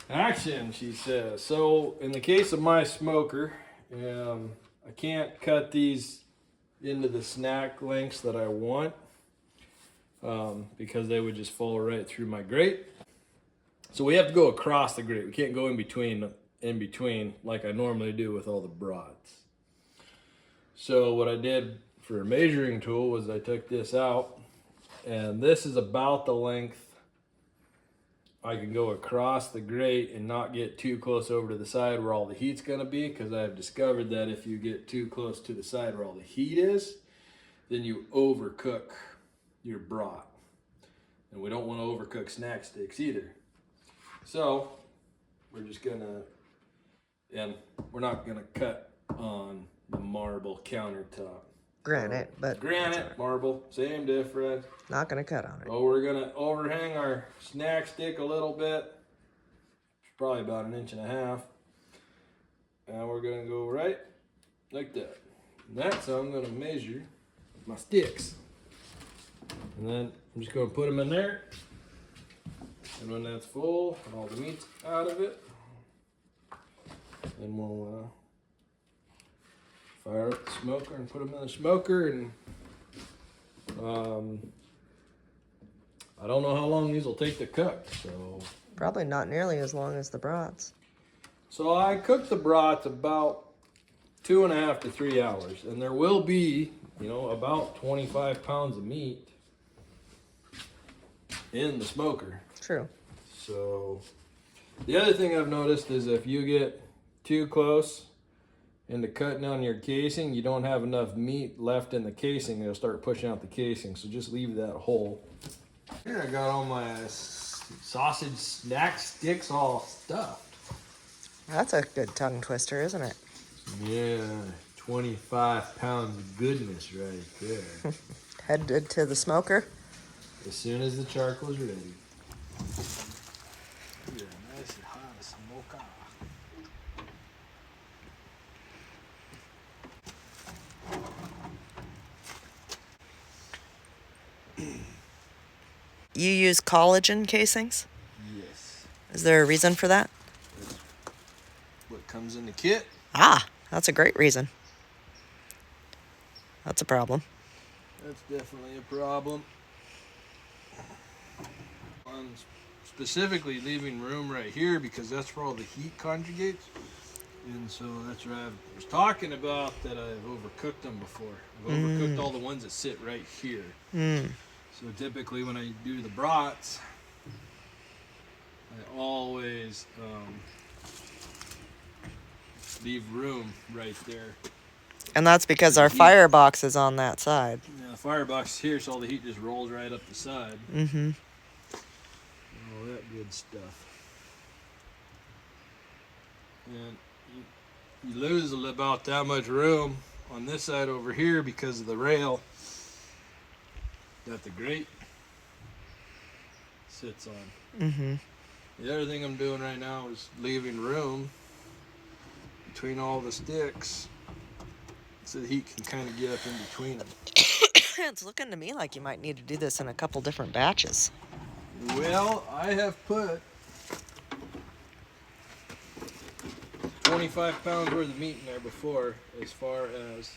Action, she says. So, in the case of my smoker, I can't cut these into the snack lengths that I want because they would just fall right through my grate. So we have to go across the grate. We can't go in between like I normally do with all the brats. So what I did for a measuring tool was I took this out, and this is about the length I can go across the grate and not get too close over to the side where all the heat's going to be, because I've discovered that if you get too close to the side where all the heat is, then you overcook your brat. And we don't want to overcook snack sticks either. So we're just gonna, and we're not gonna cut on the marble countertop. Granite, but granite, marble, same difference. Not gonna cut on it. Oh, we're gonna overhang our snack stick a little bit. It's probably about 1.5 inches. And we're gonna go right like that. Next, I'm gonna measure my sticks. And then I'm just gonna put them in there. And when that's full and all the meat's out of it, then we'll fire up the smoker and put them in the smoker. And I don't know how long these will take to cook, so Probably not nearly as long as the brats. so I cooked the brats about 2.5 to 3 hours, and there will be, about 25 pounds of meat in the smoker. True. So the other thing I've noticed is if you get too close into cutting on your casing, you don't have enough meat left in the casing. It'll start pushing out the casing. So just leave that whole. Here I got all my sausage snack sticks all stuffed. That's a good tongue twister, isn't it? Yeah, 25 pounds of goodness right there. Headed to the smoker. As soon as the charcoal's ready. Yeah, nice and hot smoker. You use collagen casings? Yes. Is there a reason for that? That's what comes in the kit. Ah, that's a great reason. That's a problem. That's definitely a problem. I'm specifically leaving room right here because that's where all the heat conjugates. And so that's what I was talking about, that I've overcooked them before. I've overcooked all the ones that sit right here. So typically when I do the brats, I always leave room right there. And that's because our firebox is on that side. Yeah, the firebox is here, so all the heat just rolls right up the side. Mm-hmm. All that good stuff. And you lose about that much room on this side over here because of the rail that the grate sits on. Mm-hmm. The other thing I'm doing right now is leaving room between all the sticks so the heat can kind of get up in between them. It's looking to me like you might need to do this in a couple different batches. Well, I have put 25 pounds worth of meat in there before, as far as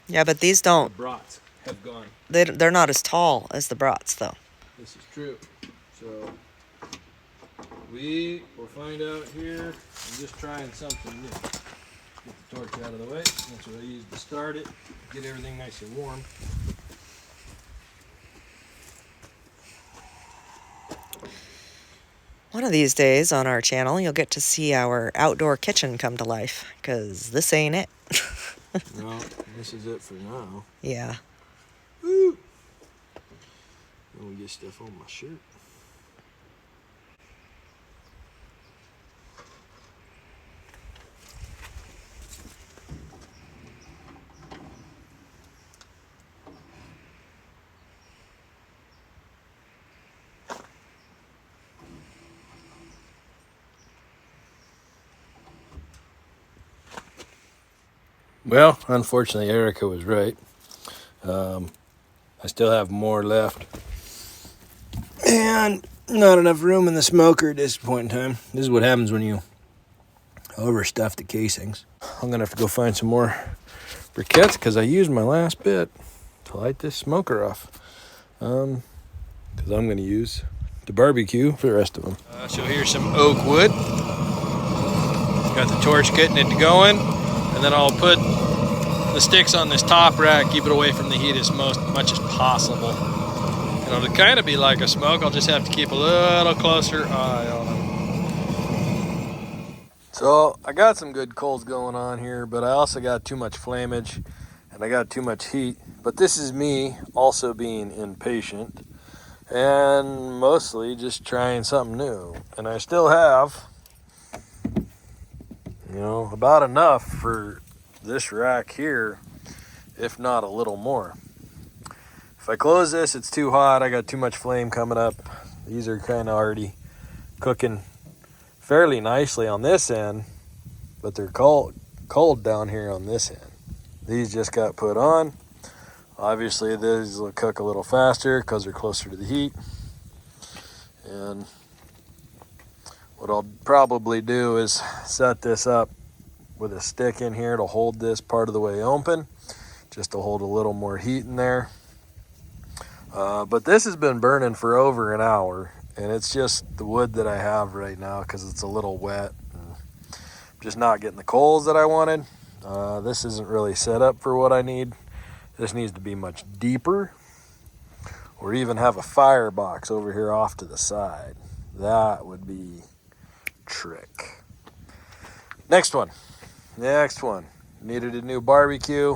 Yeah, but these don't. the brats have gone. They're not as tall as the brats, though. This is true. So we will find out here. I'm just trying something new. Get the torch out of the way. That's what I use to start it. Get everything nice and warm. One of these days on our channel, you'll get to see our outdoor kitchen come to life, because this ain't it. No, this is it for now. Yeah. Woo! Let me get stuff on my shirt. Well, unfortunately, Erica was right. I still have more left. And not enough room in the smoker at this point in time. This is what happens when you overstuff the casings. I'm gonna have to go find some more briquettes because I used my last bit to light this smoker off. Because I'm gonna use the barbecue for the rest of them. So here's some oak wood. Got the torch getting it going, and then I'll put the sticks on this top rack, keep it away from the heat as much as possible. You know, to kind of be like a smoke, I'll just have to keep a little closer eye on them. So I got some good coals going on here, but I also got too much flammage and I got too much heat. But this is me also being impatient and mostly just trying something new. And I still have, you know, about enough for this rack here, if not a little more. If I close this, it's too hot. I got too much flame coming up. These are kind of already cooking fairly nicely on this end, but they're cold down here on this end. These just got put on. Obviously, these will cook a little faster because they're closer to the heat. And what I'll probably do is set this up with a stick in here to hold this part of the way open, just to hold a little more heat in there. But this has been burning for over an hour, and it's just the wood that I have right now because it's a little wet and just not getting the coals that I wanted. This isn't really set up for what I need. This needs to be much deeper, or even have a firebox over here off to the side. That would be trick. Next one. Needed a new barbecue.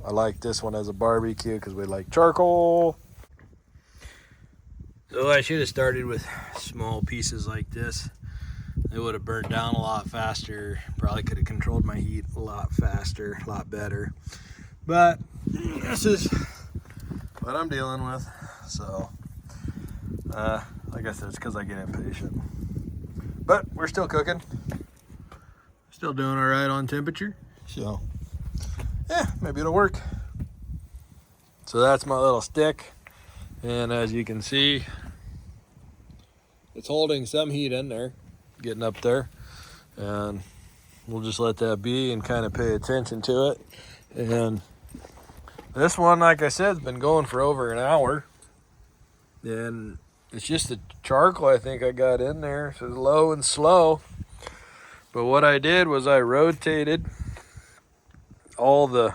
I like this one as a barbecue because we like charcoal. So I should have started with small pieces like this. It would have burned down a lot faster. Probably could have controlled my heat a lot faster, a lot better. But this is what I'm dealing with. So, like I said, it's because I get impatient. But we're still cooking. Still doing all right on temperature. So, yeah, maybe it'll work. So that's my little stick. And as you can see, it's holding some heat in there, getting up there. And we'll just let that be and kind of pay attention to it. And this one, like I said, has been going for over an hour. And it's just the charcoal I think I got in there. So it's low and slow. But what I did was I rotated all the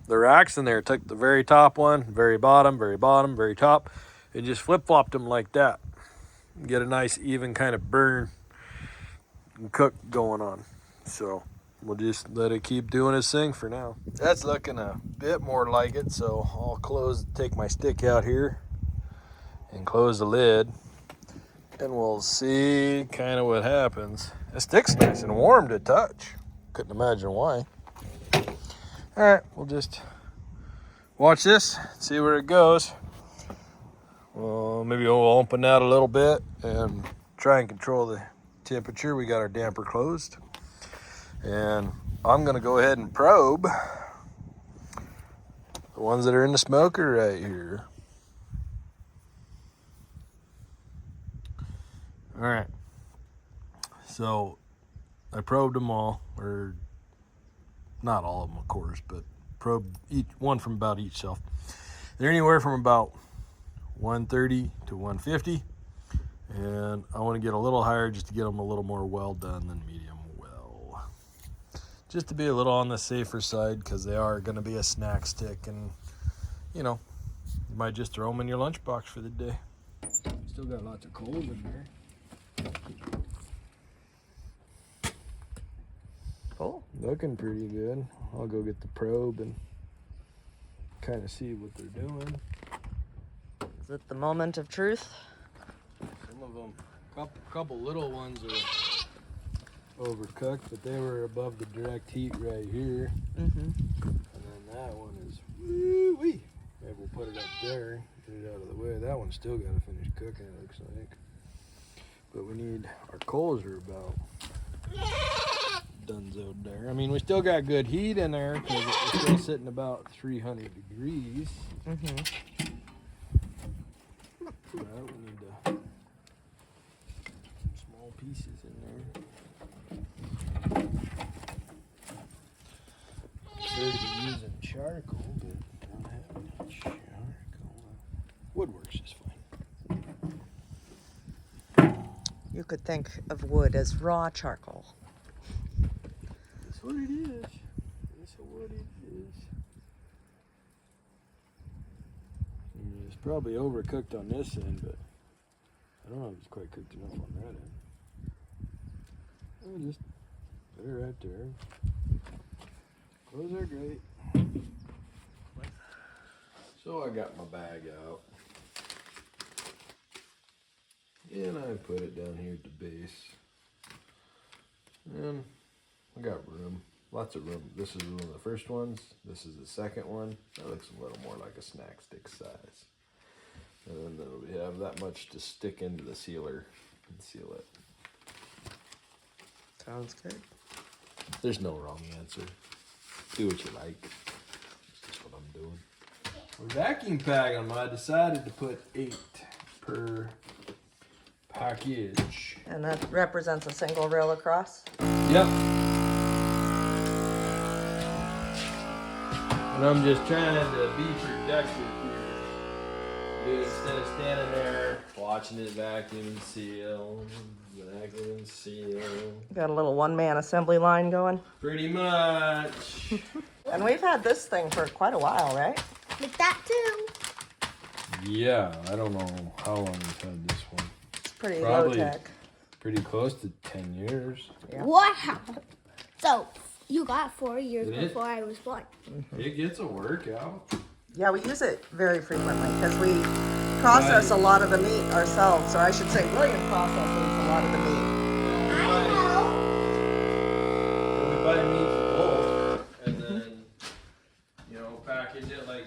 racks in there. Took the very top one, very bottom, very top, and just flip-flopped them like that. Get a nice even kind of burn and cook going on. So we'll just let it keep doing its thing for now. That's looking a bit more like it, so I'll take my stick out here and close the lid, and we'll see kind of what happens. The stick's nice and warm to touch. Couldn't imagine why. All right, we'll just watch this, see where it goes. Well, maybe we'll open that a little bit and try and control the temperature. We got our damper closed. And I'm gonna go ahead and probe the ones that are in the smoker right here. All right, so I probed them all, or not all of them, of course, but probed each one from about each shelf. They're anywhere from about 130 to 150, and I want to get a little higher just to get them a little more well done than medium well. Just to be a little on the safer side, because they are going to be a snack stick, and you know, you might just throw them in your lunchbox for the day. Still got lots of coals in there. Cool. Looking pretty good. I'll go get the probe and kind of see what they're doing. Is it the moment of truth? Some of them, couple little ones are overcooked, but they were above the direct heat right here. Mm-hmm. And then that one is woo-wee. Maybe we'll put it up there, get it out of the way. That one's still got to finish cooking, it looks like. But we need, our coals are about donezoed there. I mean, we still got good heat in there because it's still sitting about 300 degrees. Mm-hmm. But we need to pieces in there. Instead of using charcoal, but don't have any charcoal. Wood works just fine. You could think of wood as raw charcoal. That's what it is. That's what it is. It's probably overcooked on this end, but I don't know if it's quite cooked enough on that end. Oh, just put it right there. Close our grate. So I got my bag out. And I put it down here at the base. And I got room. Lots of room. This is one of the first ones. This is the second one. That looks a little more like a snack stick size. And then we have that much to stick into the sealer and seal it. Sounds good. There's no wrong answer. Do what you like. That's just what I'm doing. For vacuum pack them, I decided to put 8 per package. And that represents a single rail across? Yep. And I'm just trying to be productive here. Instead of standing there watching it vacuum and seal, vacuum and seal. Got a little one-man assembly line going? Pretty much. And we've had this thing for quite a while, right? Like that too. Yeah, I don't know how long we've had this one. It's pretty Probably low-tech. pretty close to 10 years. Yeah. Wow. So you got 4 years Did it? before I was born. It gets a workout. Yeah, we use it very frequently because we process a lot of the meat ourselves, or I should say William processes a lot of the meat. I know. We buy meat in bulk and then, package it like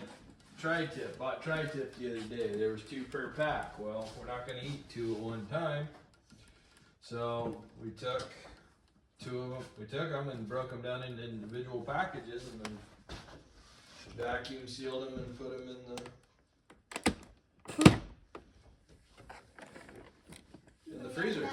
tri-tip. Bought tri-tip the other day. There was 2 per pack. Well, we're not going to eat 2 at one time. So we took 2 of them. We took them and broke them down into individual packages and then vacuum sealed them and put them in the freezer.